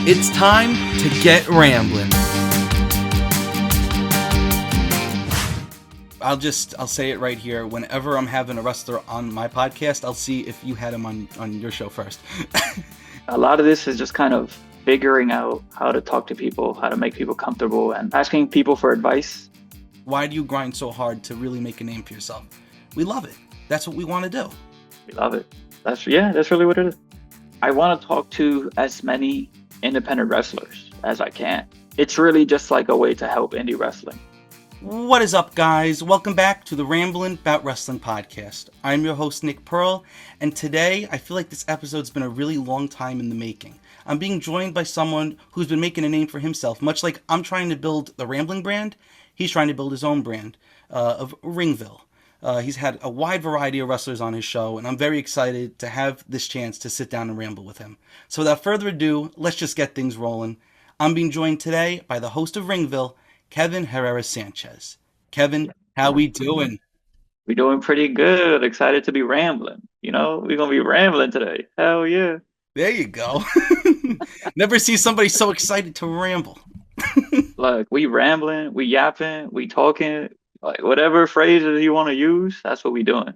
It's time to get rambling. I'll say it right here. Whenever I'm having a wrestler on my podcast, I'll see if you had him on your show first. A lot of this is just kind of figuring out how to talk to people, how to make people comfortable, and asking people for advice. Why do you grind so hard to really make a name for yourself? We love it. That's what we want to do. We love it. That's really what it is. I want to talk to as many independent wrestlers as I can. It's really just like a way to help indie wrestling. What is up, guys? Welcome back to the Ramblin' Bout Wrestling podcast. I'm your host, Nick Pearl, and today I feel like this episode's been a really long time in the making. I'm being joined by someone who's been making a name for himself, much like I'm trying to build the Rambling brand. He's trying to build his own brand of Ringville. He's had a wide variety of wrestlers on his show, and I'm very excited to have this chance to sit down and ramble with him. So without further ado, let's just get things rolling. I'm being joined today by the host of Ringville, Kevin Herrera Sanchez. Kevin, how we doing? We're doing pretty good. Excited to be rambling. We're going to be rambling today. Hell yeah. There you go. Never see somebody so excited to ramble. Look, we rambling, we yapping, we talking. Like whatever phrases you want to use, that's what we doing.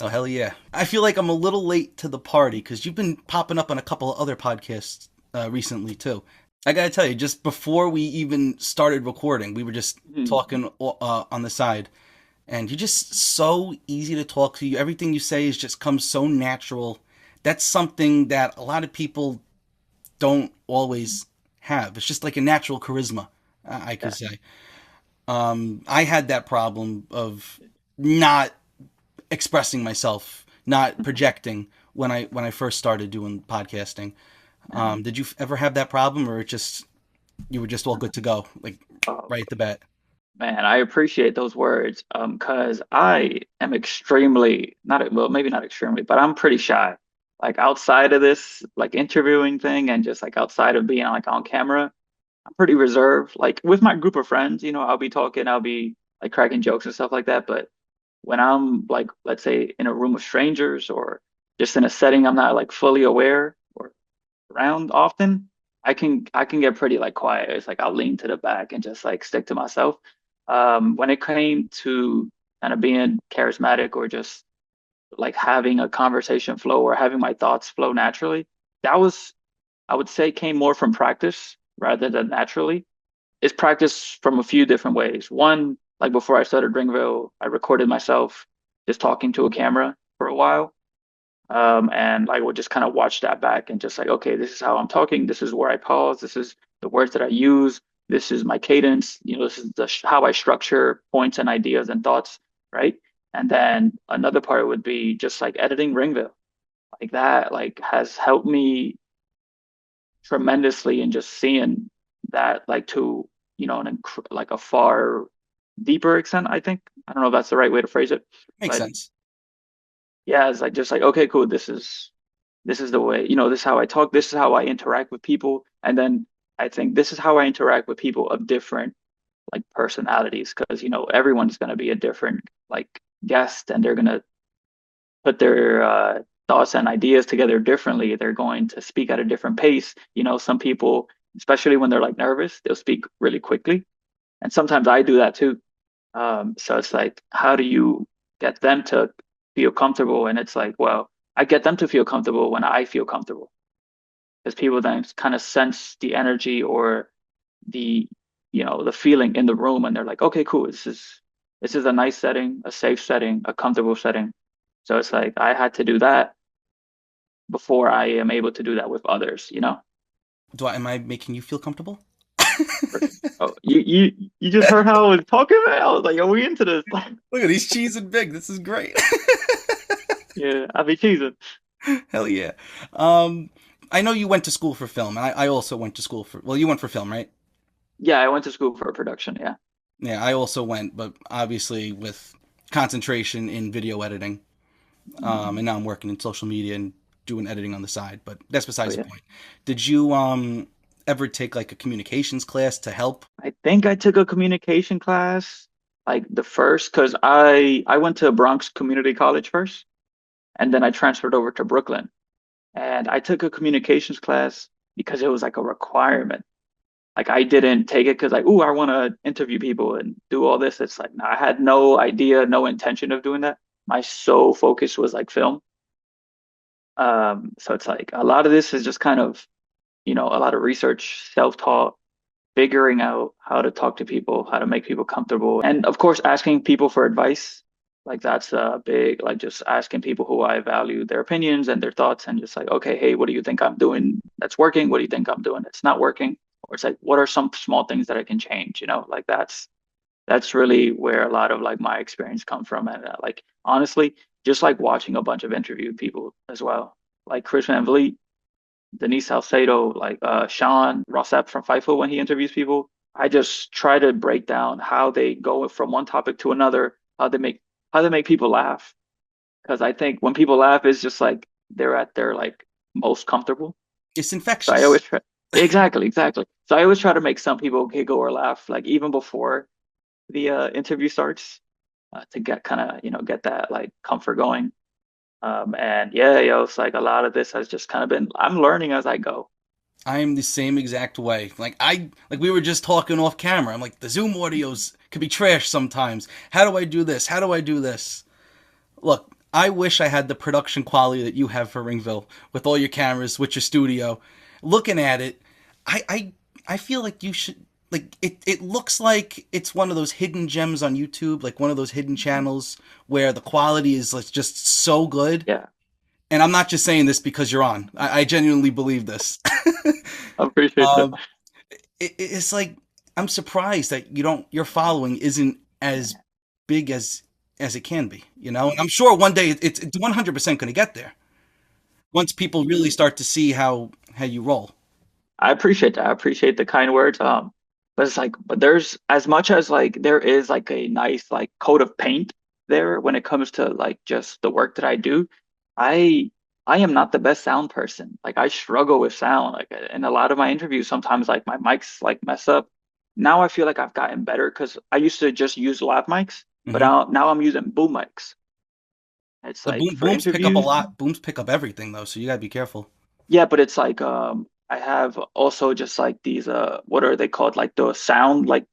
Oh, hell yeah. I feel like I'm a little late to the party because you've been popping up on a couple of other podcasts recently too. I gotta tell you, just before we even started recording, we were just talking on the side, and you're just so easy to talk to. Everything you say is just comes so natural. That's something that a lot of people don't always have. It's just like a natural charisma, I could say. I had that problem of not expressing myself, not projecting when I first started doing podcasting. Did you ever have that problem, or you were just all good to go, like right at the bat? Man, I appreciate those words, because I am extremely, maybe not extremely, but I'm pretty shy. Like outside of this, like interviewing thing, and just like outside of being like on camera, I'm pretty reserved. Like with my group of friends, I'll be talking, I'll be like cracking jokes and stuff like that. But when I'm like, let's say in a room of strangers or just in a setting I'm not like fully aware or around often, I can get pretty like quiet. It's like I'll lean to the back and just like stick to myself. When it came to kind of being charismatic or just like having a conversation flow or having my thoughts flow naturally, that was, I would say, came more from practice rather than naturally. It's practice from a few different ways. One, like before I started Ringville, I recorded myself just talking to a camera for a while. And I would just kind of watch that back and just like, okay, this is how I'm talking. This is where I pause. This is the words that I use. This is my cadence. This is how I structure points and ideas and thoughts, right? And then another part would be just like editing Ringville. Like that, like has helped me tremendously in just seeing that like to like a far deeper extent. I don't know if that's the right way to phrase it. Makes But sense. yeah, it's like just like, okay, cool, this is the way, this is how I talk, this is how I interact with people. And then I think this is how I interact with people of different like personalities, because everyone's going to be a different like guest, and they're going to put their thoughts and ideas together differently. They're going to speak at a different pace. Some people, especially when they're like nervous, they'll speak really quickly. And sometimes I do that too. So it's like, how do you get them to feel comfortable? And it's like, well, I get them to feel comfortable when I feel comfortable, because people then kind of sense the energy or the, the feeling in the room, and they're like, okay, cool. This is a nice setting, a safe setting, a comfortable setting. So it's like I had to do that before I am able to do that with others. Am I making you feel comfortable? Oh, you just heard how I was talking, man. I was like, are we into this? Look at these cheesing big. This is great. Yeah, I be teasing. Hell yeah. I know you went to school for film, and I also went to school you went for film, right? Yeah, I went to school for production. Yeah. Yeah, I also went, but obviously with concentration in video editing. And now I'm working in social media and doing editing on the side, but that's besides the point. Did you ever take like a communications class to help? I think I took a communication class like the first, because I went to Bronx Community College first, and then I transferred over to Brooklyn. And I took a communications class because it was like a requirement. Like I didn't take it because like, ooh, I want to interview people and do all this. It's like, no, I had no idea, no intention of doing that. My sole focus was like film. So it's like a lot of this is just kind of, a lot of research, self-taught, figuring out how to talk to people, how to make people comfortable, and of course, asking people for advice. Like that's a big, like just asking people who I value their opinions and their thoughts, and just like, okay, hey, what do you think I'm doing that's working? What do you think I'm doing that's not working? Or it's like, what are some small things that I can change? Like that's really where a lot of like my experience come from, and like honestly, just like watching a bunch of interviewed people as well, like Chris Van Vliet, Denise Salcedo, like Sean Rossap from Fightful when he interviews people. I just try to break down how they go from one topic to another, how they make people laugh. Because I think when people laugh, it's just like they're at their like most comfortable. It's So I infectious. always try exactly, exactly. So I always try to make some people giggle or laugh, like even before the interview starts, to get kind of get that like comfort going. And yeah, it's like a lot of this has just kind of been I'm learning as I go. I am the same exact way. Like we were just talking off camera. I'm like the Zoom audios could be trash sometimes. How do I do this? How do I do this? Look, I wish I had the production quality that you have for Ringville with all your cameras, with your studio. Looking at it, I feel like you should like it looks like it's one of those hidden gems on YouTube, like one of those hidden channels where the quality is like just so good. Yeah, And I'm not just saying this because you're on. I genuinely believe this. I appreciate that. um, it's like I'm surprised that your following isn't as big as it can be, And I'm sure one day it's 100% going to get there once people really start to see how you roll. I appreciate that. I appreciate the kind words. But it's like, but there's as much as like there is like a nice like coat of paint there when it comes to like just the work that I do. I I am not the best sound person. Like I struggle with sound. Like in a lot of my interviews, sometimes like my mics like mess up. Now I feel like I've gotten better because I used to just use lav mics, but Hmm. now I'm using boom mics. It's The like for booms pick up a interviews. lot. Booms pick up everything though, so you gotta be careful. Yeah, but it's like I have also just like these what are they called? Like the sound like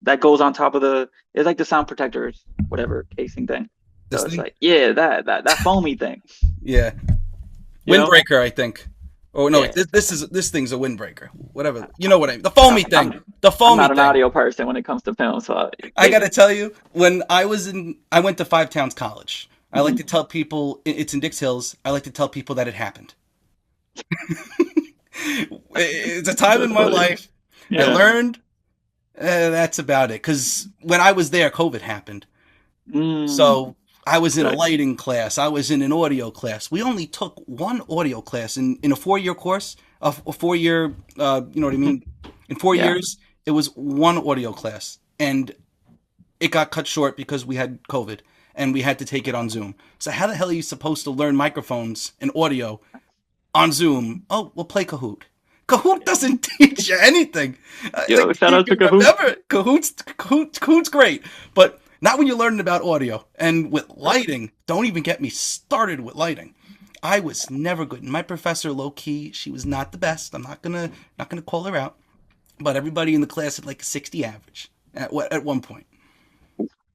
that goes on top of the it's like the sound protectors, whatever casing thing. So This it's thing, like, yeah, that foamy thing, yeah, you know? windbreaker, I think. Oh no, Yeah. this thing's a windbreaker. Whatever, you know what I mean? The foamy thing. I'm The I'm foamy not an thing. audio person when it comes to film, so I take gotta it. tell you, when I went to Five Towns College. I like to Hmm. tell people it's in Dix Hills. I like to tell people that it happened. It's a time in That's my funny. life I Yeah. learned. That's about it. Because when I was there, COVID happened. Mm. So I was in a Okay. lighting class. I was in an audio class. We only took one audio class in a 4 year course. A 4 year, you know what I mean? In four Yeah. years, it was one audio class, and it got cut short because we had COVID and we had to take it on Zoom. So how the hell are you supposed to learn microphones and audio on Zoom? Oh, we'll play Kahoot. Kahoot doesn't teach you anything. Yo, Like shout you out to can Kahoot. remember, Kahoot's great, but not when you're learning about audio and with lighting. Don't even get me started with lighting. I was never good. My professor, low key, she was not the best. I'm not gonna call her out, but everybody in the class had like a 60 average at one point.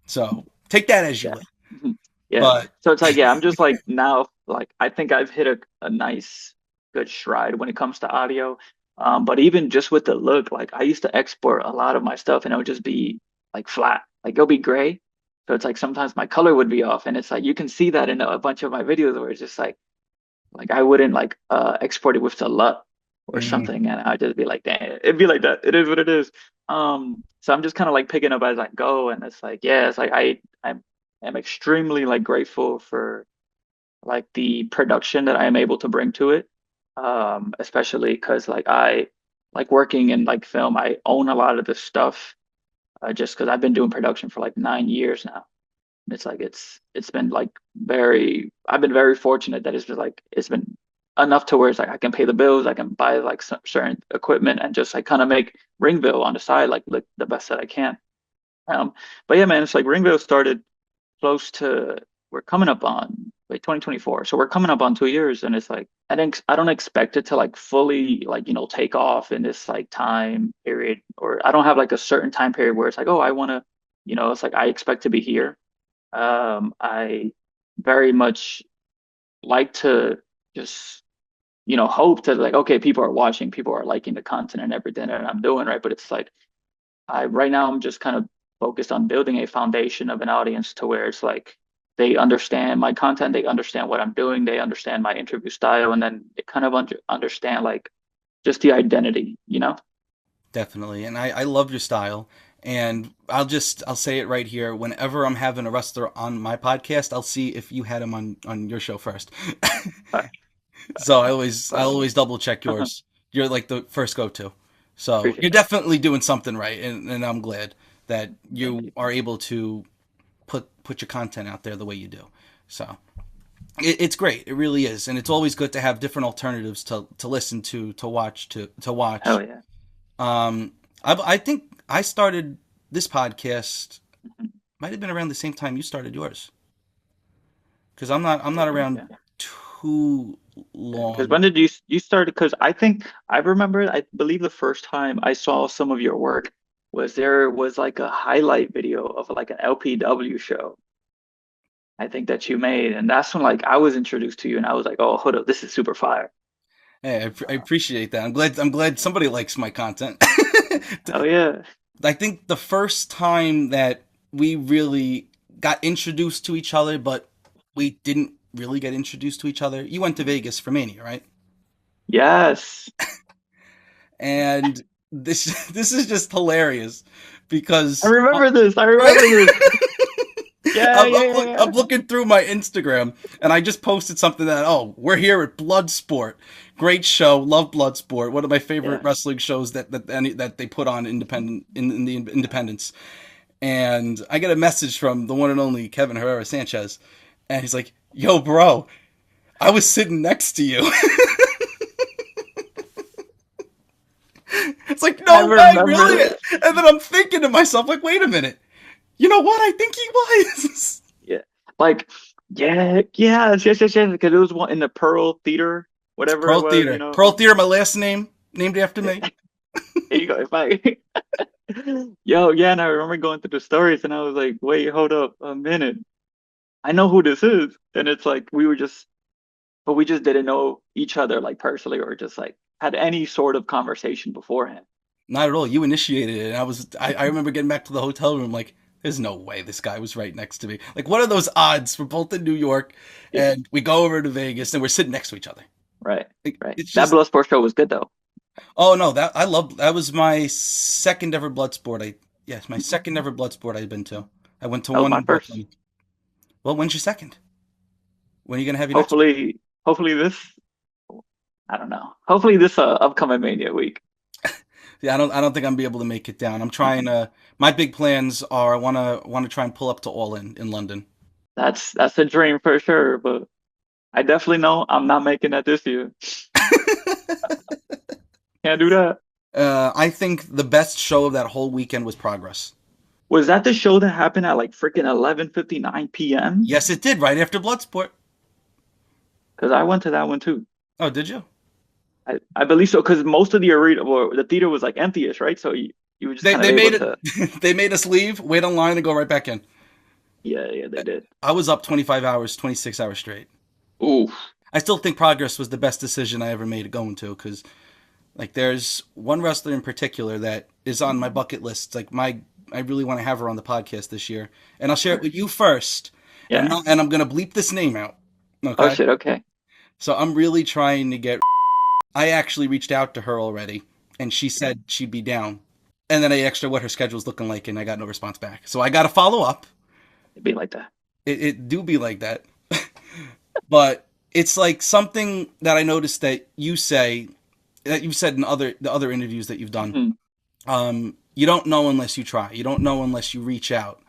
So take that as you Yeah. will. Mhm. Yeah. But So it's like, yeah, I'm just like now, like I think I've hit a nice, good stride when it comes to audio. But even just with the look, like I used to export a lot of my stuff and it would just be like flat, like it'll be gray. So it's like sometimes my color would be off, and it's like you can see that in a bunch of my videos where it's just like I wouldn't like export it with the LUT or mm, something, and I'd just be like, damn, it'd be like that. It is what it is. So I'm just kind of like picking up as I go, and it's like, yeah, it's like I am extremely like grateful for like the production that I am able to bring to it. Especially because like I like working in like film, I own a lot of this stuff, just because I've been doing production for like 9 years now. It's like it's been like very I've been very fortunate that it's just like it's been enough to where it's like I can pay the bills, I can buy like some certain equipment and just like kind of make Ringville on the side like look the best that I can. Um, but yeah, man, it's like Ringville started close to we're coming up on like 2024. So we're coming up on 2 years, and it's like I don't expect it to like fully like take off in this like time period, or I don't have like a certain time period where it's like, oh, I want to, it's like I expect to be here. I very much like to just hope that like, okay, people are watching, people are liking the content and everything that I'm doing, right? But it's like I right now I'm just kind of focused on building a foundation of an audience to where it's like they understand my content, they understand what I'm doing, they understand my interview style, and then they kind of understand like just the identity. Definitely. And I love your style. And I'll say it right here. Whenever I'm having a wrestler on my podcast, I'll see if you had him on your show first. All right. So I Well, always double check yours. You're like the first go to. So appreciate you're that. definitely doing something right, and I'm glad that Thank you you. are able to put your content out there the way you do. So it's great. It really is, and it's always good to have different alternatives to listen to watch to watch. Hell yeah. Um, I think I started this podcast might have been around the same time you started yours because I'm not Yeah, around yeah. too Because long. when did you started? Because I think I remember, I believe the first time I saw some of your work was there was like a highlight video of like an LPW show, I think that you made, and that's when like I was introduced to you, and I was like, oh, hold up, this is super fire. Hey, I Uh, appreciate that. I'm glad somebody likes my content. Hell yeah. I think the first time that we really got introduced to each other, but we didn't really get introduced to each other. You went to Vegas for Mania, right? Yes. And this this is just hilarious I because remember this. I remember this. Yeah, yeah, I'm yeah. looking through my Instagram and I just posted something that, oh, we're here at Bloodsport. Great show. Love Bloodsport. One of my favorite Yeah. wrestling shows that they put on in the Independence. And I get a message from the one and only Kevin Herrera Sanchez. And he's like, yo, bro, I was sitting next to you. It's like, I no way, remember really? that. And then I'm thinking to myself, like, wait a minute. You know what? I think he was. Yeah. Like, yeah, yes. Because it was one in the Pearl Theater, It's whatever it Pearl was, Theater. Pearl Theater, my last name, named after Yeah, me. there you go. If I Yo, yeah, and I remember going through the stories and I was like, wait, hold up a minute. I know who this is. And it's like but we just didn't know each other like personally or just like had any sort of conversation beforehand. Not at all. You initiated it. And I remember getting back to the hotel room like, there's no way this guy was right next to me. Like, what are those odds? We're both in New York Yeah, and we go over to Vegas and we're sitting next to each other. right, Like, right. it's That just, Bloodsport show was good though. oh no, that was my second ever blood sport. Yes, my Mhm. second ever blood sport I've been to. I went to That was one my in first. Brooklyn. Well, when's your second? When are you going to have your next one? Hopefully this, I don't know. Hopefully this upcoming Mania week. Yeah, I don't think I'm gonna be able to make it down. I'm trying to. My big plans are I want to try and pull up to All In London. That's a dream for sure, but I definitely know I'm not making that this year. Can't do that. I think the best show of that whole weekend was Progress. Was that the show that happened at like freaking 11:59 p.m.? Yes, it did right after Bloodsport. Because I went to that one too. Oh, did you? I believe so. Because most of the arena or the theater was like empty-ish, right? So you were just They kind of they able made to. it. They made us leave, wait online, and go right back in. Yeah, yeah, they did. I was up 25 hours, 26 hours straight. Ooh, I still think Progress was the best decision I ever made going to because like there's one wrestler in particular that is on my bucket list. It's like I really want to have her on the podcast this year, and I'll share it with you first. And yeah. I'm gonna bleep this name out. Oh Okay, shit. Okay. so I'm really trying to get. I actually reached out to her already, and she said she'd be down. And then I asked her what her schedule's looking like, and I got no response back. So I got to follow up. It'd be like that. It do be like that, but it's like something that I noticed that you've said in the other interviews that you've done. Mhm. You don't know unless you try. You don't know unless you reach out.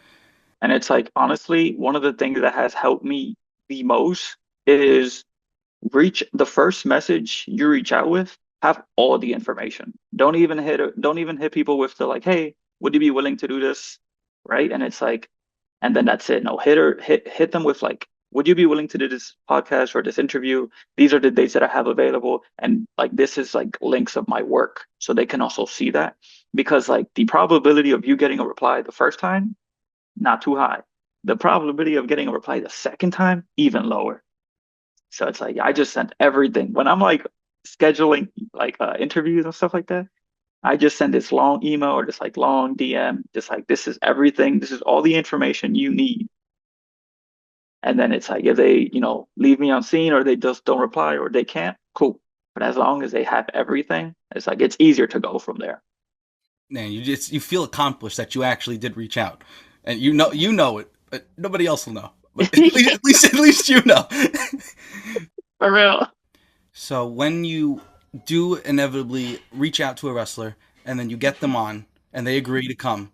And it's like honestly, one of the things that has helped me the most is reach the first message you reach out with, have all the information. Don't even hit people with the like, hey, would you be willing to do this? Right? And it's like and then that's it. No, hit them with like, would you be willing to do this podcast or this interview? These are the dates that I have available, and like this is like links of my work, so they can also see that. Because like the probability of you getting a reply the first time, not too high. The probability of getting a reply the second time, even lower. So it's like I just sent everything. When I'm like scheduling like interviews and stuff like that, I just send this long email or just like long DM, just like this is everything. This is all the information you need. And then it's like if they, leave me on scene or they just don't reply or they can't, cool. But as long as they have everything, it's like it's easier to go from there. Man, you feel accomplished that you actually did reach out, and you know it, but nobody else will know. But at least you know. For real. So when you do inevitably reach out to a wrestler and then you get them on and they agree to come,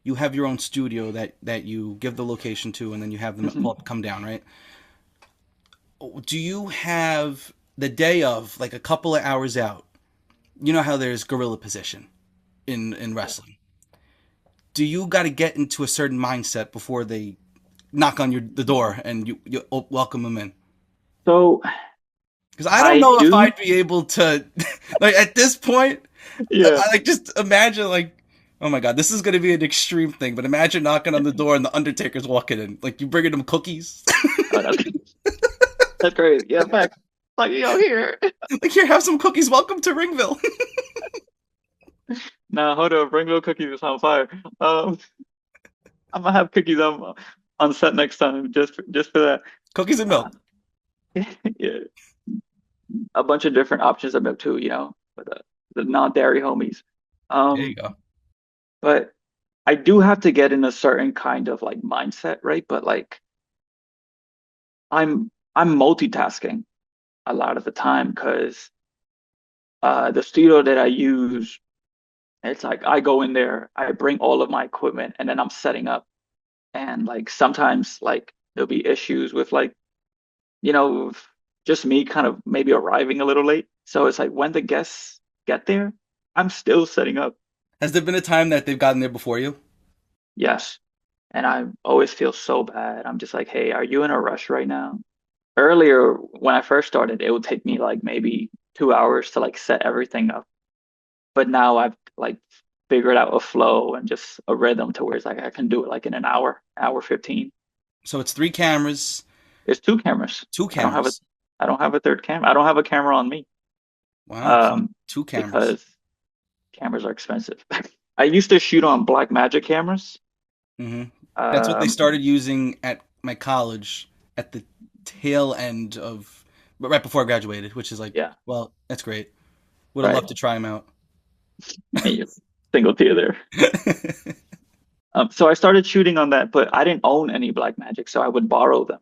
you have your own studio that you give the location to and then you have them Mhm. come down, right? Do you have the day of, like a couple of hours out, you know how there's gorilla position in wrestling? Do you got to get into a certain mindset before they knock on the door and you welcome them in? So Because I don't I know if do, I'd be able to, like at this point, yeah. I like just imagine like, oh my god, this is gonna be an extreme thing. But imagine knocking on the door and the Undertaker's walking in, like you bringing them cookies, Oh, that's crazy. Yeah, fact. Like, here. like here, have some cookies. Welcome to Ringville. Nah, hold up. Ringville cookies is on fire. I'm gonna have cookies on set next time just for that. Cookies and Uh, milk. yeah, a bunch of different options of milk too, for the non-dairy homies. There you Um, go. but I do have to get in a certain kind of like mindset, right? But like I'm multitasking a lot of the time because the studio that I use, it's like I go in there, I bring all of my equipment, and then I'm setting up. And like sometimes like there'll be issues with like, you know, just me kind of maybe arriving a little late. So it's like when the guests get there, I'm still setting up. Has there been a time that they've gotten there before you? Yes. And I always feel so bad. I'm just like, hey, are you in a rush right now? Earlier, when I first started, it would take me like maybe 2 hours to like set everything up. But now I've like figured out a flow and just a rhythm to where it's like I can do it like in an hour 15. So it's three cameras, It's two cameras. two I don't have a cameras. I don't have a third camera. I don't have a camera on me. Wow, so Um, two cameras. because cameras are expensive. I used to shoot on Black Magic cameras. hmm That's what they Um, started using at my college at the tail end of, but right before I graduated, which is like, yeah, well, that's great. Would have right. loved to try them out. And you single tier there. So I started shooting on that, but I didn't own any Black Magic, so I would borrow them.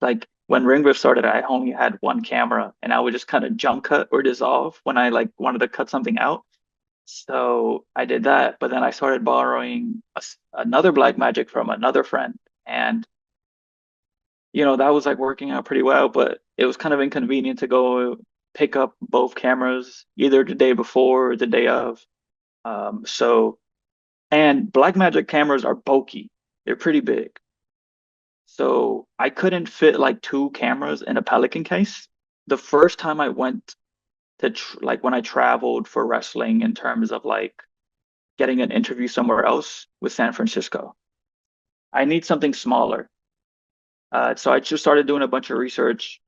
Like when Ringriff started, I only had one camera, and I would just kind of jump cut or dissolve when I like wanted to cut something out. So I did that, but then I started borrowing another Black Magic from another friend, and that was like working out pretty well, but it was kind of inconvenient to go pick up both cameras either the day before or the day of. So and Blackmagic cameras are bulky. They're pretty big. So I couldn't fit like two cameras in a Pelican case. The first time I went to like when I traveled for wrestling in terms of like getting an interview somewhere else with San Francisco, I need something smaller. So I just started doing a bunch of research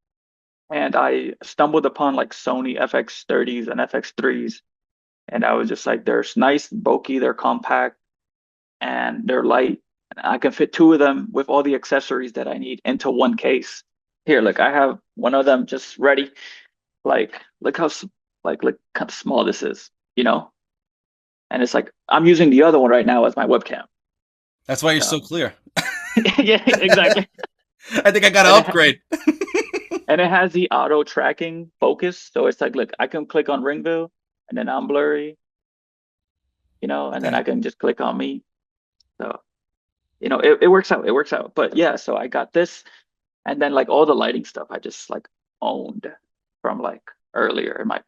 and I stumbled upon like Sony FX30s and FX3s. And I was just like, they're nice, bulky, they're compact, and they're light. And I can fit two of them with all the accessories that I need into one case. Here, look, I have one of them just ready. Like, look look how small this is. And it's like I'm using the other one right now as my webcam. That's why you're so So clear. yeah, exactly. I think I got to And upgrade. it has the auto tracking focus, so it's like, look, I can click on Ringville, and then I'm blurry, and then Okay. I can just click on me. So it works out. It works out. But yeah, so I got this. And then like all the lighting stuff I just like owned from like earlier in my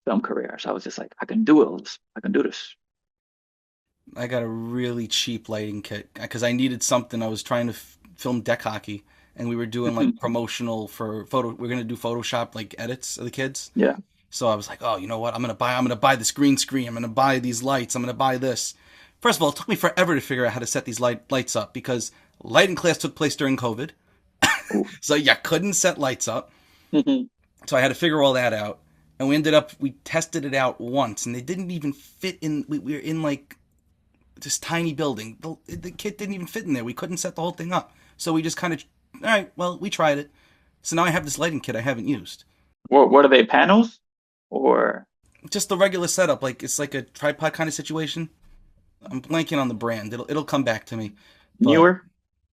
film career. So I was just like, I can do this. I can do this. I got a really cheap lighting kit because I needed something. I was trying to film deck hockey, and we were doing like promotional for photo. We're gonna do Photoshop like edits of the kids. Yeah. So I was like, oh, you know what? I'm gonna buy this green screen. I'm gonna buy these lights. I'm gonna buy this. First of all, it took me forever to figure out how to set these lights up because lighting class took place during COVID, Oof. so you couldn't set lights up. Mhm. So I had to figure all that out, and we tested it out once, and they didn't even fit in. We were in like this tiny building. The kit didn't even fit in there. We couldn't set the whole thing up. So we just kind of, all right, well, we tried it. So now I have this lighting kit I haven't used. What are they, panels or Just the regular setup, like it's like a tripod kind of situation. I'm blanking on the brand. It'll come back to me. But newer?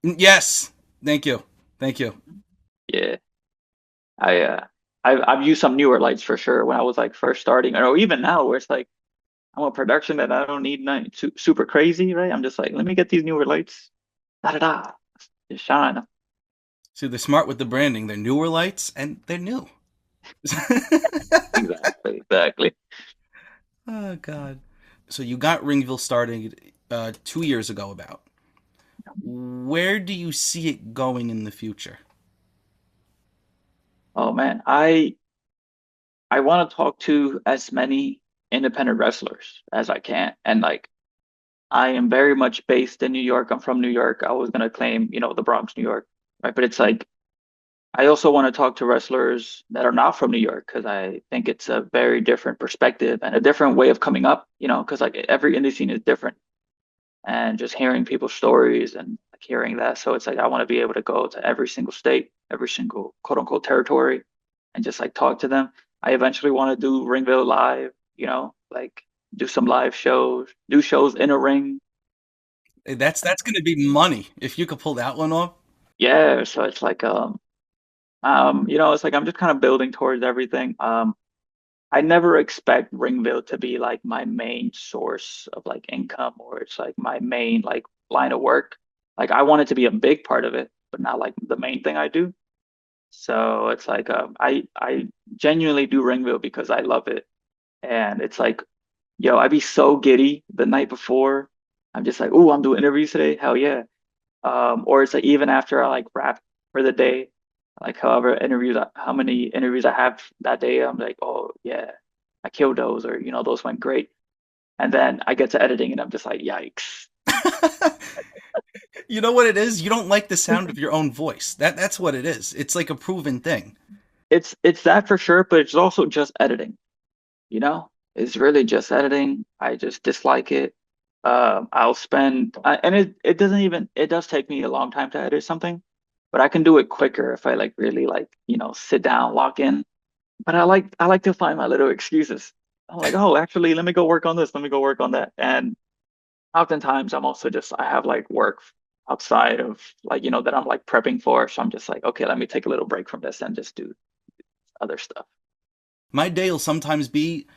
yes, thank you, thank you. Yeah. I I've used some newer lights for sure when I was like first starting, or even now where it's like I'm a production that I don't need nothing super crazy, right? I'm just like, let me get these newer lights. Da da da. Just shine. See, they're smart with the branding. They're newer lights and they're new. Exactly, exactly. Oh God. So you got Ringville started 2 years ago. About where do you see it going in the future? Oh man, I want to talk to as many independent wrestlers as I can. And like I am very much based in New York. I'm from New York. I was gonna claim, the Bronx, New York, right? But it's like I also want to talk to wrestlers that are not from New York because I think it's a very different perspective and a different way of coming up, because like every indie scene is different. And just hearing people's stories and like hearing that. So it's like I want to be able to go to every single state, every single quote unquote territory and just like talk to them. I eventually want to do Ringville live, like do some live shows, do shows in a ring. That's going to be money if you could pull that one off. Yeah, so it's like it's like I'm just kind of building towards everything. I never expect Ringville to be like my main source of like income or it's like my main like line of work. Like I want it to be a big part of it, but not like the main thing I do. So it's like I genuinely do Ringville because I love it. And it's like, yo, I'd be so giddy the night before. I'm just like, oh, I'm doing interviews today. Hell yeah. Or it's like even after I like wrap for the day, like how many interviews I have that day, I'm like, oh yeah, I killed those, or those went great. And then I get to editing, and I'm just like, yikes. You know what it is? You don't like the sound of your own voice. That's what it is. It's like a proven thing. It's that for sure, but it's also just editing. It's really just editing. I just dislike it. I'll spend, and it doesn't even, it does take me a long time to edit something, but I can do it quicker if I like really like, sit down, lock in. But I like to find my little excuses. I'm like, oh, actually, let me go work on this. Let me go work on that. And oftentimes I'm also just, I have like work outside of like, that I'm like prepping for. So I'm just like, okay, let me take a little break from this and just do other stuff. My day will sometimes be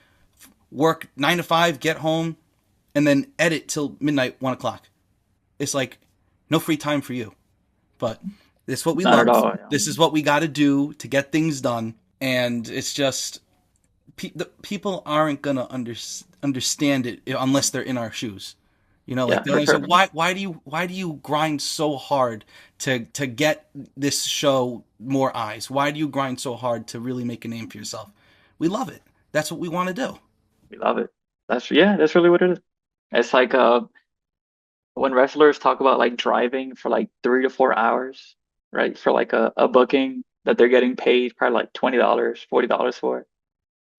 work 9 to 5, get home, and then edit till midnight, 1 o'clock. It's like no free time for you. But it's what we Not at love. all. This is what we got to do to get things done. And it's just the people aren't gonna understand it unless they're in our shoes. Like Yeah, they're for gonna say, sure. why do you grind so hard to get this show more eyes? Why do you grind so hard to really make a name for yourself? We love it. That's what we want to do. We love it. That's really what it is. It's like when wrestlers talk about like driving for like 3 to 4 hours, right? For like a booking that they're getting paid probably like $20, $40 for.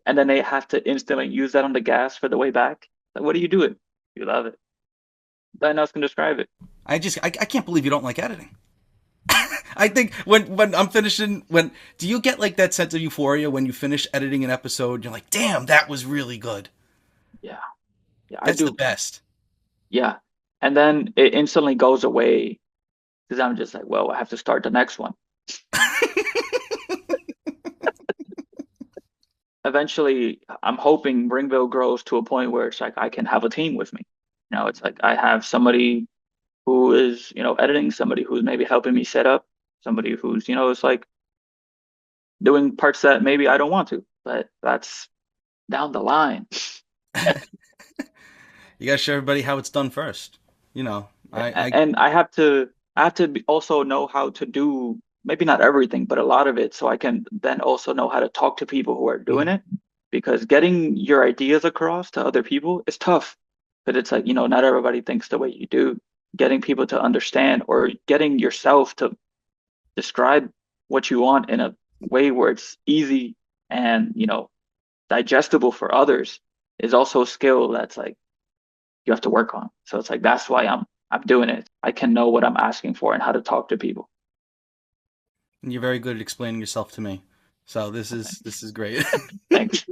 And then they have to instantly use that on the gas for the way back. Like, what are you doing? You love it. Nothing else can describe it. I can't believe you don't like editing. I think when I'm finishing, when do you get like that sense of euphoria when you finish editing an episode? You're like, damn, that was really good. Yeah, yeah, I That's the do. best. Yeah. And then it instantly goes away because I'm just like, well, I have to start the next one. Eventually, I'm hoping Ringville grows to a point where it's like I can have a team with me. It's like I have somebody who is, editing, somebody who's maybe helping me set up, somebody who's, it's like doing parts that maybe I don't want to, but that's down the line. You gotta show everybody how it's done first. You know, And also know how to do maybe not everything, but a lot of it, so I can then also know how to talk to people who are doing Mhm. it. Because getting your ideas across to other people is tough. But it's like, not everybody thinks the way you do. Getting people to understand or getting yourself to describe what you want in a way where it's easy and, digestible for others is also a skill that's like you have to work on. So it's like that's why I'm doing it. I can know what I'm asking for and how to talk to people. You're very good at explaining yourself to me. So this So is thanks. this is great. Thanks.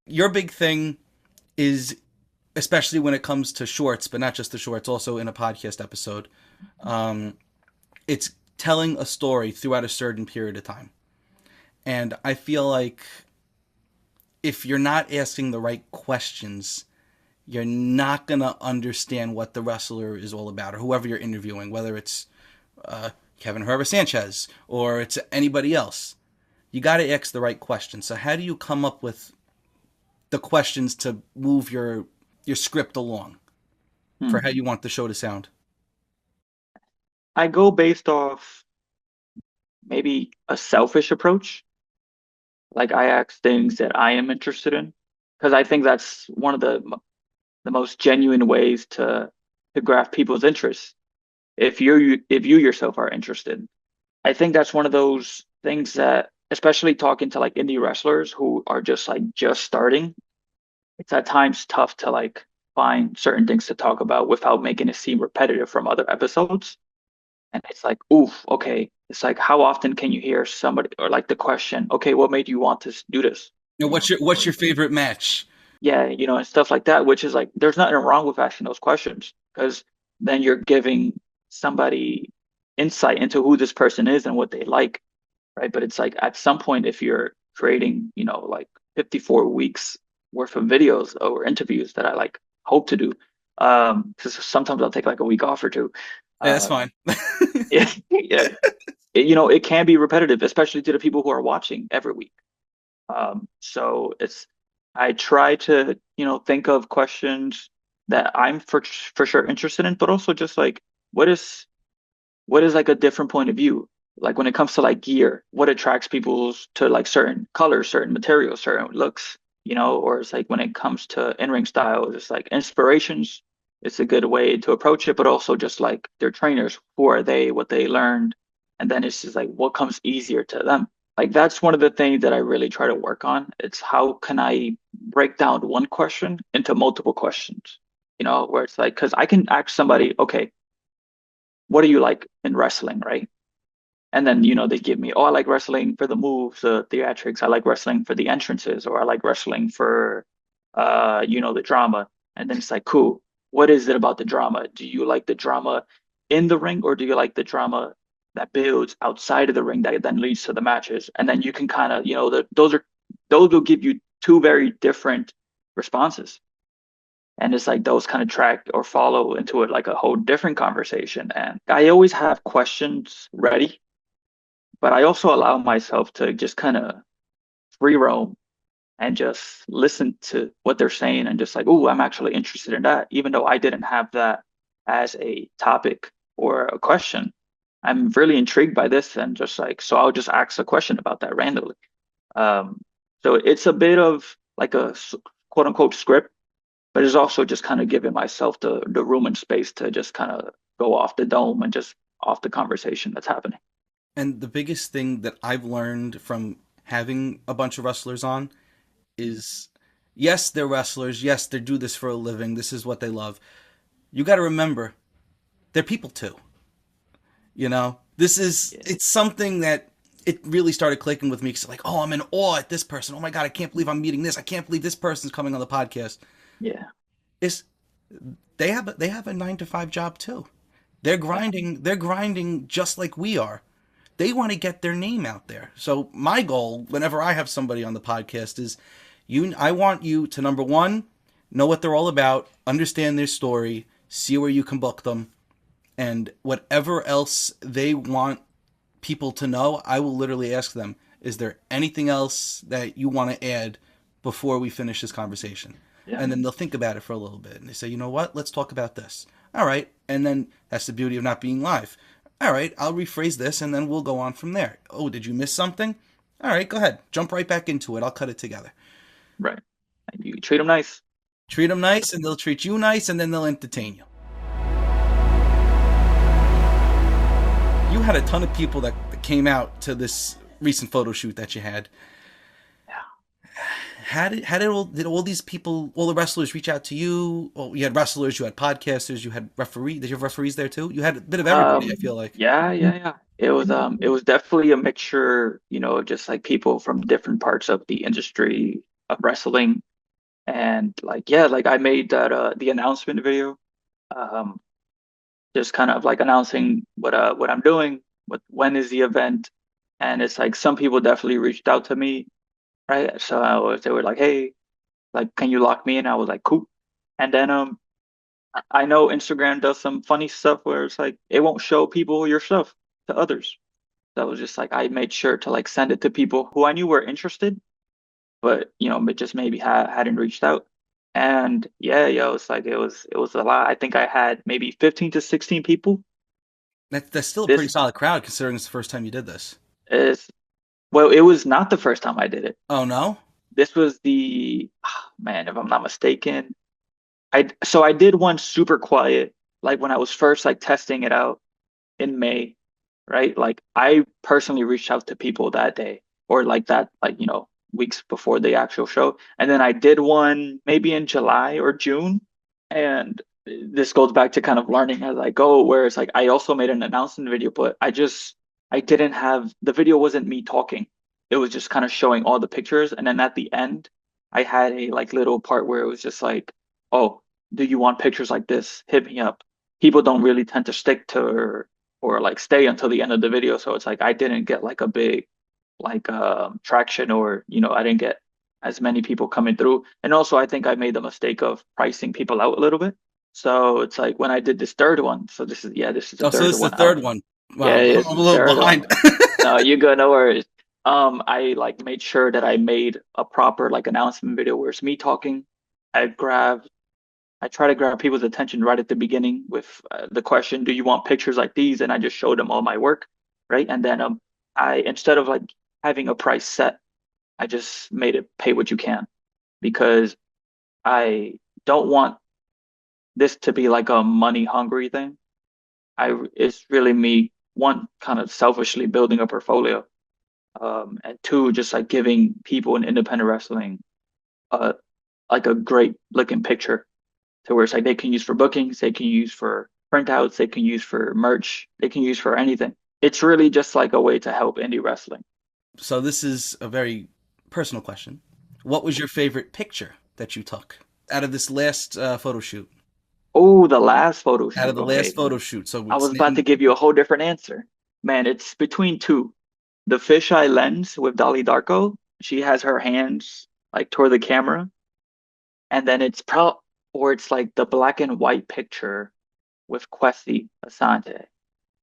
Your big thing is, especially when it comes to shorts, but not just the shorts, also in a podcast episode, um, it's telling a story throughout a certain period of time. And I feel like if you're not asking the right questions, you're not going to understand what the wrestler is all about or whoever you're interviewing, whether it's Kevin Herrera Sanchez or it's anybody else. You got to ask the right questions. So how do you come up with the questions to move your script along for how Hmm. you want the show to sound? I go based off maybe a selfish approach. Like I ask things that I am interested in because I think that's one of the most genuine ways to grab people's interest. If you yourself are interested, I think that's one of those things that, especially talking to like indie wrestlers who are just starting, it's at times tough to like find certain things to talk about without making it seem repetitive from other episodes. And it's like, oof, okay. It's like, how often can you hear somebody or like the question, okay, what made you want to do this? You know, what's your favorite match? Yeah, and stuff like that, which is like, there's nothing wrong with asking those questions because then you're giving somebody insight into who this person is and what they like, right? But it's like at some point, if you're creating, like 54 weeks worth of videos or interviews that I like hope to do, because sometimes I'll take like a week off or two. Yeah, that's Um, fine. yeah, yeah, it can be repetitive, especially to the people who are watching every week. So I try to, think of questions that I'm for sure interested in, but also just like what is what is like a different point of view? Like when it comes to like gear, what attracts people to like certain colors, certain materials, certain looks, or it's like when it comes to in-ring style, it's like inspirations. It's a good way to approach it, but also just like their trainers, who are they, what they learned, and then it's just like what comes easier to them. Like that's one of the things that I really try to work on. It's how can I break down one question into multiple questions, where it's like, because I can ask somebody, okay, what do you like in wrestling, right? And then, they give me, oh, I like wrestling for the moves, the theatrics. I like wrestling for the entrances, or I like wrestling for, the drama. And then it's like, cool. What is it about the drama? Do you like the drama in the ring, or do you like the drama that builds outside of the ring that then leads to the matches? And then you can kind of, those will give you two very different responses. And it's like those kind of track or follow into it like a whole different conversation. And I always have questions ready, but I also allow myself to just kind of free roam and just listen to what they're saying and just like, oh, I'm actually interested in that, even though I didn't have that as a topic or a question. I'm really intrigued by this and just like, so I'll just ask a question about that randomly. Um, so it's a bit of like a quote unquote script, but it's also just kind of giving myself the room and space to just kind of go off the dome and just off the conversation that's happening. And the biggest thing that I've learned from having a bunch of wrestlers on is, yes, they're wrestlers. Yes, they do this for a living. This is what they love. You got to remember, they're people too. Yeah. It's something that it really started clicking with me because, like, oh, I'm in awe at this person. Oh my God, I can't believe I'm meeting this. I can't believe this person's coming on the podcast. Yeah. It's, they have a 9 to 5 job too. Yeah. They're grinding just like we are. They want to get their name out there. So my goal, whenever I have somebody on the podcast, is I want you to, number one, know what they're all about, understand their story, see where you can book them, and whatever else they want people to know, I will literally ask them, is there anything else that you want to add before we finish this conversation. Yeah. And then they'll think about it for a little bit. And they say, you know what? Let's talk about this. All right. And then that's the beauty of not being live. All right. I'll rephrase this and then we'll go on from there. Oh, did you miss something? All right. Go ahead. Jump right back into it. I'll cut it together. Right. And you treat them nice. Treat them nice and they'll treat you nice and then they'll entertain you. You had a ton of people that came out to this recent photo shoot that you had. Did all these people, all the wrestlers reach out to you? Well, you had wrestlers, you had podcasters, you had referees. Did you have referees there too? You had a bit of everybody, I feel like. Yeah. It was definitely a mixture, just like people from different parts of the industry of wrestling. And like, yeah, like I made that the announcement video, um, just kind of like announcing what I'm doing, when is the event. And it's like some people definitely reached out to me, right? So they were like, hey, like, can you lock me in? I was like, cool. And then I know Instagram does some funny stuff where it's like it won't show people your stuff to others. So it was just like I made sure to like send it to people who I knew were interested, but but just maybe hadn't reached out. And yeah, it's like it was a lot. I think I had maybe 15 to 16 people. That's still a pretty This solid crowd considering it's the first time you did this. is well, it was not the first time I did it. Oh, no? This was the man, if I'm not mistaken. I did one super quiet, like when I was first like testing it out in May, right? Like I personally reached out to people that day or like that, like, weeks before the actual show. And then I did one maybe in July or June. And this goes back to kind of learning as I go, where it's like I also made an announcement video, but I didn't have the video wasn't me talking. It was just kind of showing all the pictures. And then at the end, I had a like little part where it was just like, oh, do you want pictures like this? Hit me up. People don't really tend to stick to or like stay until the end of the video. So it's like I didn't get like a big like traction or I didn't get as many people coming through. And also I think I made the mistake of pricing people out a little bit. So it's like when I did this third one. So this is the Oh, so third this is the one. third one. Wow, Yeah, it's I'm a the little third one. behind. No, you go, no worries. I like made sure that I made a proper like announcement video where it's me talking. I grab I try to grab people's attention right at the beginning with the question, "Do you want pictures like these?" And I just showed them all my work, right? And then I instead of like having a price set, I just made it pay what you can because I don't want this to be like a money hungry thing. It's really me one kind of selfishly building a portfolio, and two just like giving people in independent wrestling uh like a great looking picture to where it's like they can use for bookings, they can use for printouts, they can use for merch, they can use for anything. It's really just like a way to help indie wrestling. So this is a very personal question. What was your favorite picture that you took out of this last photo shoot? Oh, the last photo Out of shoot. the last Okay. photo shoot. So I it's was about to give you a whole different answer. Man, it's between two. The fisheye lens with Dolly Darko. She has her hands like toward the camera. And then or it's like the black and white picture with Kwesi Asante.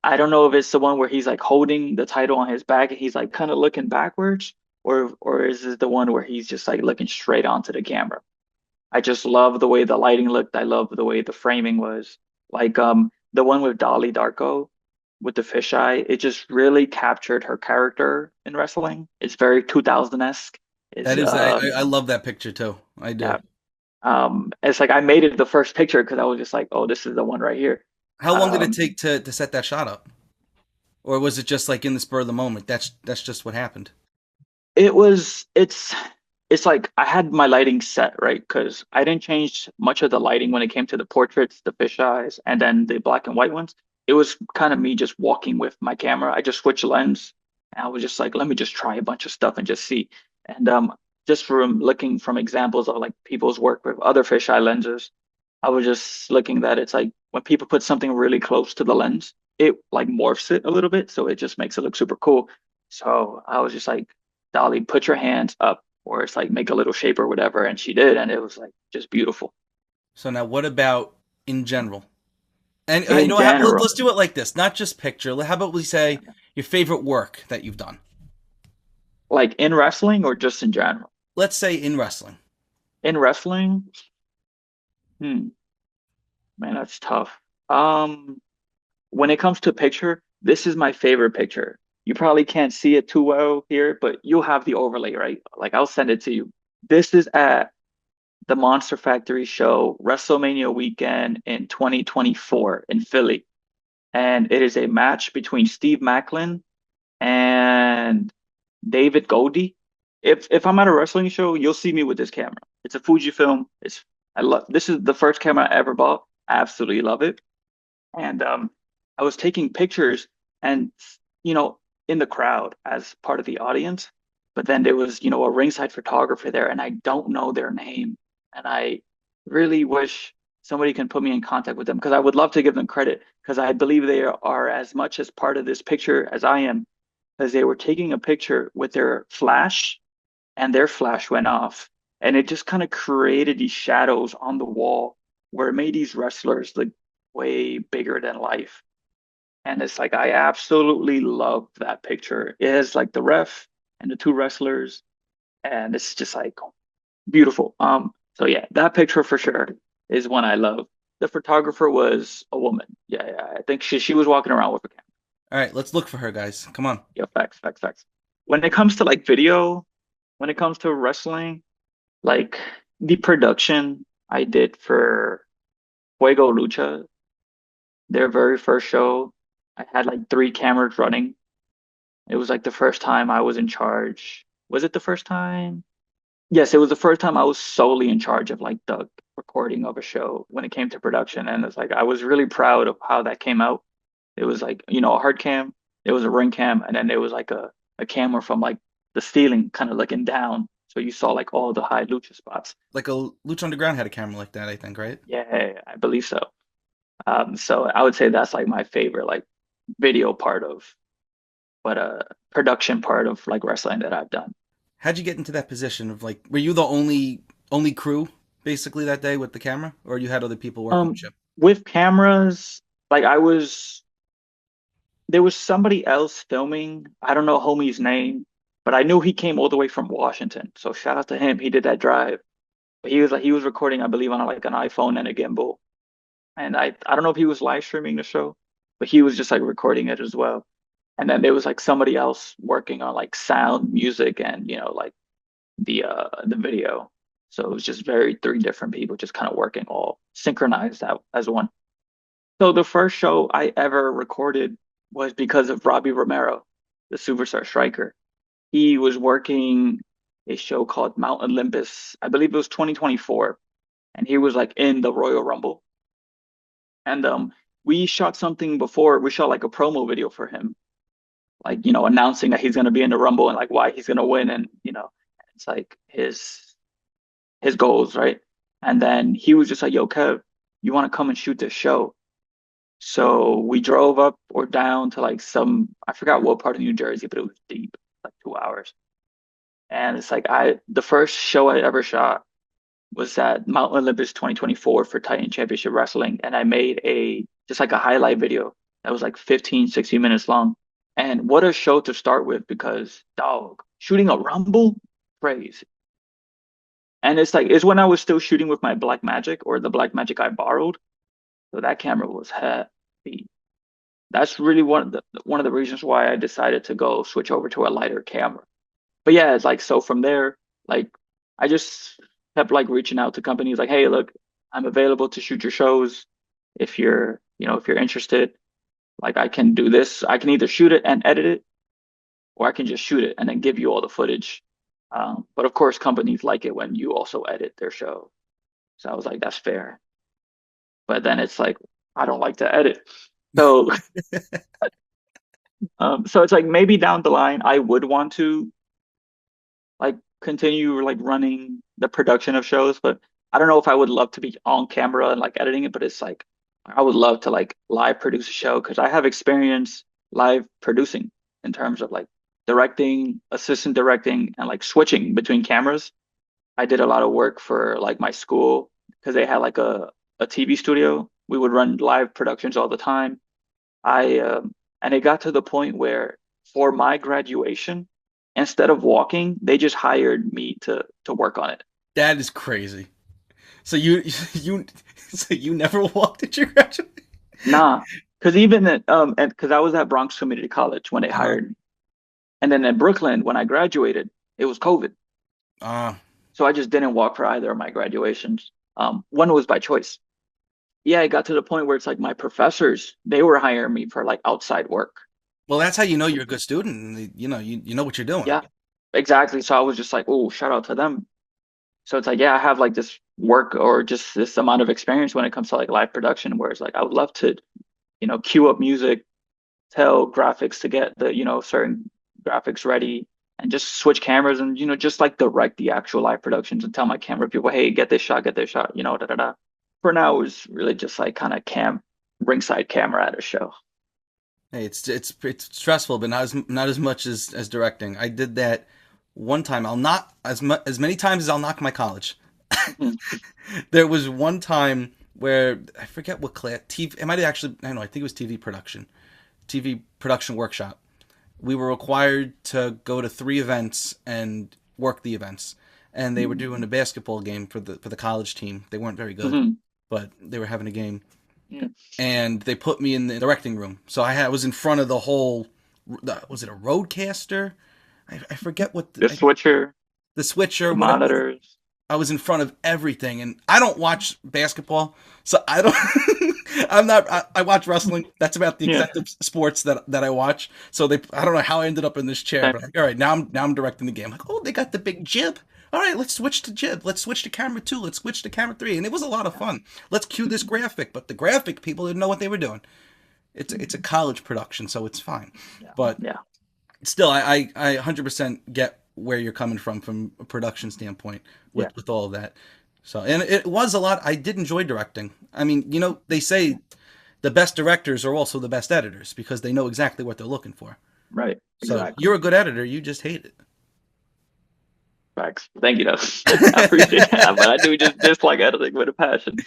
I don't know if it's the one where he's like holding the title on his back and he's like kind of looking backwards, or is it the one where he's just like looking straight onto the camera? I just love the way the lighting looked. I love the way the framing was. Like the one with Dolly Darko with the fisheye, it just really captured her character in wrestling. It's very 2000-esque. It's that is, I love that picture too. I do. yeah. It's like I made it the first picture because I was just like, oh, this is the one right here. How long did it Um, take to set that shot up? Or was it just like in the spur of the moment? That's just what happened. it's like I had my lighting set, right? Because I didn't change much of the lighting when it came to the portraits, the fisheyes, and then the black and white ones. It was kind of me just walking with my camera. I just switched lens and I was just like, let me just try a bunch of stuff and just see. And just from looking from examples of like people's work with other fisheye lenses, I was just looking that it's like when people put something really close to the lens, it like morphs it a little bit, so it just makes it look super cool. So I was just like, Dolly, put your hands up, or it's like make a little shape or whatever, and she did, and it was like just beautiful. So now what about in general? And In general, let's do it like this, not just picture. How about we say your favorite work that you've done? like in wrestling or just in general? Let's say in wrestling. In wrestling, hmm, man, that's tough. Um, when it comes to picture, this is my favorite picture. You probably can't see it too well here, but you'll have the overlay, right? Like I'll send it to you. This is at the Monster Factory show, WrestleMania weekend in 2024 in Philly. And it is a match between Steve Macklin and David Goldie. If I'm at a wrestling show, you'll see me with this camera. It's a Fujifilm. I love this is the first camera I ever bought. I absolutely love it. And I was taking pictures and in the crowd as part of the audience, but then there was a ringside photographer there, and I don't know their name, and I really wish somebody can put me in contact with them because I would love to give them credit because I believe they are as much as part of this picture as I am because they were taking a picture with their flash and their flash went off and it just kind of created these shadows on the wall where it made these wrestlers look way bigger than life. And it's like I absolutely love that picture. It has like the ref and the two wrestlers, and it's just like beautiful. So yeah, that picture for sure is one I love. The photographer was a woman. Yeah, yeah. I think she was walking around with a camera. All right, let's look for her, guys. Come on. Yeah, facts, facts, facts. When it comes to like video, when it comes to wrestling, like the production I did for Fuego Lucha, their very first show, I had like three cameras running. It was like the first time I was in charge. Was it the first time? Yes, it was the first time I was solely in charge of like the recording of a show when it came to production. And it's like I was really proud of how that came out. It was like, a hard cam, it was a ring cam, and then there was like a camera from like the ceiling kind of looking down. So you saw like all the high lucha spots. Like a Lucha Underground had a camera like that, I think, right? Yeah, I believe so. So I would say that's like my favorite like video part of what a production part of like wrestling that I've done. How'd you get into that position of like, were you the only crew basically that day with the camera, or you had other people working with you? With cameras, like there was somebody else filming. I don't know homie's name, but I knew he came all the way from Washington. So shout out to him. He did that drive. But he was recording, I believe, on like an iPhone and a gimbal. And I don't know if he was live streaming the show, but he was just like recording it as well. And then there was like somebody else working on like sound, music, and like the video. So it was just very three different people just kind of working all synchronized out as one. So the first show I ever recorded was because of Robbie Romero, the Superstar Striker. He was working a show called Mount Olympus. I believe it was 2024, and he was like in the Royal Rumble. And we shot something before. We shot like a promo video for him, like announcing that he's gonna be in the Rumble and like why he's gonna win, and it's like his goals, right? And then he was just like, "Yo, Kev, you want to come and shoot this show?" So we drove up or down to like I forgot what part of New Jersey, but it was deep, like 2 hours. And it's like the first show I ever shot was at Mount Olympus 2024 for Titan Championship Wrestling. And I made just like a highlight video that was like 15, 16 minutes long. And what a show to start with because, dog, shooting a Rumble, crazy. And it's when I was still shooting with my Black Magic or the Black Magic I borrowed. So that camera was heavy. That's really one of the reasons why I decided to go switch over to a lighter camera. But yeah, it's like so from there, like I just kept like reaching out to companies like, hey, look, I'm available to shoot your shows if you're interested. Like I can do this. I can either shoot it and edit it, or I can just shoot it and then give you all the footage. But of course, companies like it when you also edit their show. So I was like, that's fair. But then it's like, I don't like to edit. So so it's like maybe down the line I would want to like continue like running the production of shows, but I don't know if I would love to be on camera and like editing it, but it's like I would love to like live produce a show because I have experience live producing in terms of like directing, assistant directing, and like switching between cameras. I did a lot of work for like my school because they had like a TV studio. We would run live productions all the time. I and it got to the point where for my graduation, instead of walking, they just hired me to work on it. That is crazy. So you so you never walked at your graduation? Nah, because even at, and because I was at Bronx Community College when they Uh-huh. hired me, and then in Brooklyn when I graduated, it was COVID, Uh, so I just didn't walk for either of my graduations. One was by choice. Yeah, it got to the point where it's like my professors, they were hiring me for like outside work. well, that's how you know you're a good student. You know you know what you're doing. Yeah, exactly. So I was just like, oh, shout out to them. So it's like, yeah, I have like this work or just this amount of experience when it comes to like live production, where it's like I would love to, queue up music, tell graphics to get the, certain graphics ready and just switch cameras and, just like direct the actual live productions and tell my camera people, hey, get this shot, da da da. For now, it was really just like kind of ringside camera at a show. Hey, it's stressful, but not as much as directing. I did that one time. I'll not as many times as I'll knock my college. Mhm. There was one time where I forget what class TV. It might have actually I don't know. I think it was TV production workshop. We were required to go to 3 events and work the events, and they were doing a basketball game for the college team. They weren't very good, Mhm. but they were having a game, Yeah. and they put me in the directing room. So I was in front of the whole. Was it a roadcaster? I forget what The switcher, the switcher, the whatever. monitors. I was in front of everything, and I don't watch basketball, so I don't. I'm not. I watch wrestling. That's about the Yeah. extent of sports that I watch. So I don't know how I ended up in this chair, but all right, now I'm directing the game. Like, oh, they got the big jib. All right, let's switch to jib. Let's switch to camera 2. Let's switch to camera 3, and it was a lot of fun. Let's cue this graphic, but the graphic people didn't know what they were doing. It's a college production, so it's fine. Yeah. But Yeah. still, I 100% get where you're coming from a production standpoint Yeah. with all of that. So, and it was a lot. I did enjoy directing. I mean, they say the best directors are also the best editors because they know exactly what they're looking for. Right. So Exactly. you're a good editor. You just hate it. Facts. Thank you, though. I appreciate that, but I do just dislike editing with a passion.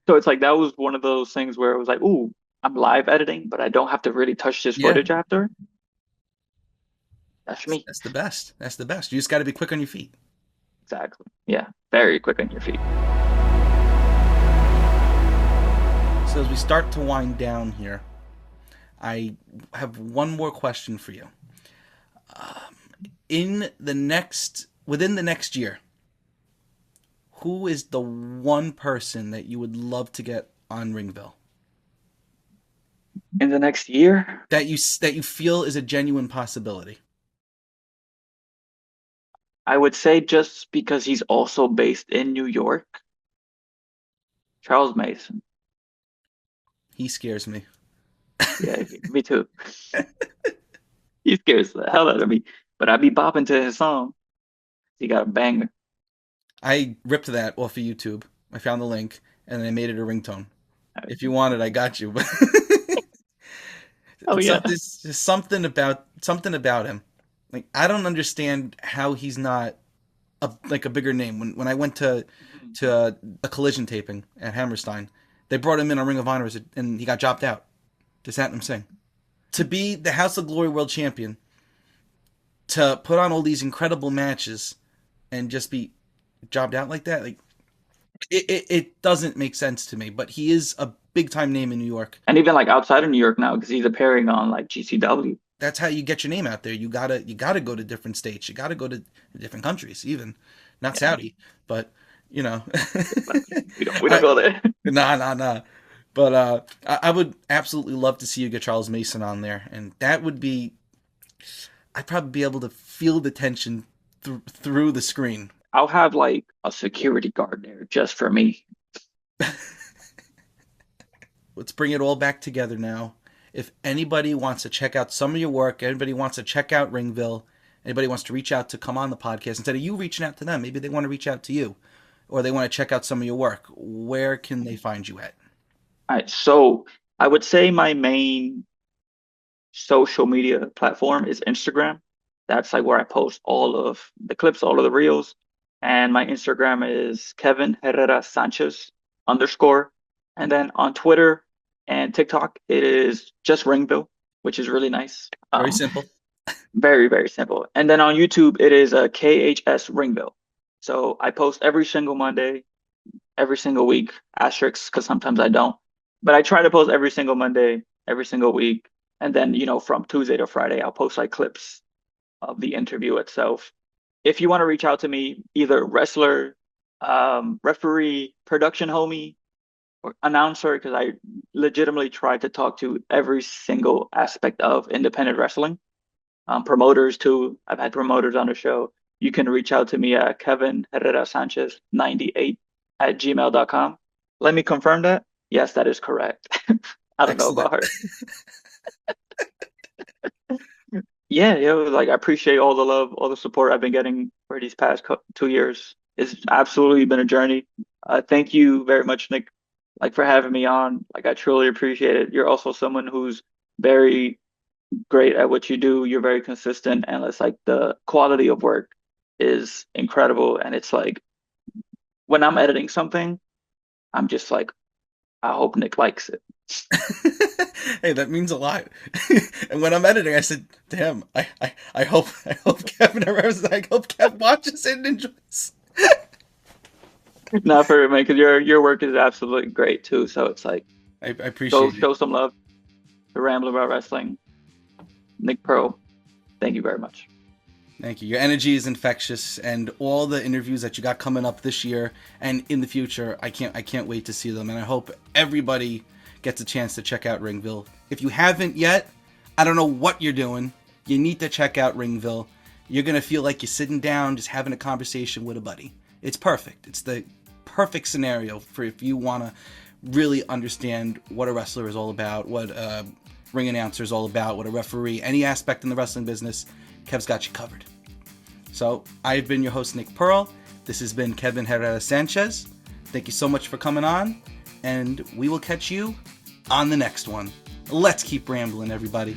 So it's like that was one of those things where it was like, ooh, I'm live editing, but I don't have to really touch this Yeah, footage after. That's me. that's the best. That's the best. You just got to be quick on your feet. Exactly. Yeah. Very quick on your feet. So as we start to wind down here, I have one more question for you. Within the next year, who is the one person that you would love to get on Ringville In the next year, that you feel is a genuine possibility? I would say just because he's also based in New York, Charles Mason. He scares me. Yeah, me too. He scares the hell out of me. But I be bopping to his song. He got a banger. I ripped that off of YouTube. I found the link and then I made it a ringtone. Uh, If you want it, I got you. But Oh yeah. there's something about him. Like I don't understand how he's not like a bigger name. When I went to a collision taping at Hammerstein, they brought him in on Ring of Honor and he got dropped out to Satnam Singh. To be the House of Glory World Champion, to put on all these incredible matches, and just be jobbed out like that, like it doesn't make sense to me. But he is a big time name in New York. And even like outside of New York now, because he's appearing on like GCW. That's how you get your name out there. You gotta go to different states. You gotta go to different countries, even not Yeah. Saudi, but you know. We don't go there. Nah. But I would absolutely love to see you get Charles Mason on there, and that would be. I'd probably be able to feel the tension through the screen. I'll have like a security guard there just for me. Let's bring it all back together now. If anybody wants to check out some of your work, anybody wants to check out Ringville, anybody wants to reach out to come on the podcast, instead of you reaching out to them, maybe they want to reach out to you, or they want to check out some of your work. Where can they find you at? All right, so I would say my main social media platform is Instagram. That's like where I post all of the clips, all of the reels. And my Instagram is Kevin Herrera Sanchez underscore. And then on Twitter and TikTok, it is just Ringville, which is really nice. Very simple. Very, very simple. And then on YouTube, it is a KHS Ringville. So I post every single Monday, every single week, asterisks because sometimes I don't. But I try to post every single Monday, every single week. And then, from Tuesday to Friday, I'll post like clips of the interview itself. If you want to reach out to me, either wrestler, referee, production homie, or announcer, because I legitimately try to talk to every single aspect of independent wrestling. Promoters too. I've had promoters on the show. You can reach out to me at Kevin Herrera Sanchez 98 at gmail.com. Let me confirm that. Yes, that is correct. I don't know Excellent. about her. Yeah, like I appreciate all the love, all the support I've been getting for these past 2 years. It's absolutely been a journey. Thank you very much, Nick, like for having me on. Like I truly appreciate it. You're also someone who's very great at what you do. You're very consistent, and it's like the quality of work is incredible. And it's like when I'm editing something, I'm just like, I hope Nick likes it. Hey, that means a lot. And when I'm editing, I said, "Damn, I hope Kevin I hope Kev watches it and enjoys." Not for man, because your work is absolutely great too. So it's like I go appreciate it. show some love to Ramble About Wrestling. Nick Pearl, thank you very much. Thank you. Your energy is infectious, and all the interviews that you got coming up this year and in the future, I can't wait to see them. And I hope everybody gets a chance to check out Ringville. If you haven't yet, I don't know what you're doing. You need to check out Ringville. You're gonna feel like you're sitting down, just having a conversation with a buddy. It's perfect. It's the perfect scenario for if you want to really understand what a wrestler is all about, what a ring announcer is all about, what a referee, any aspect in the wrestling business. Kev's got you covered. So I've been your host, Nick Pearl. This has been Kevin Herrera Sanchez. Thank you so much for coming on, and we will catch you on the next one. Let's keep rambling, everybody.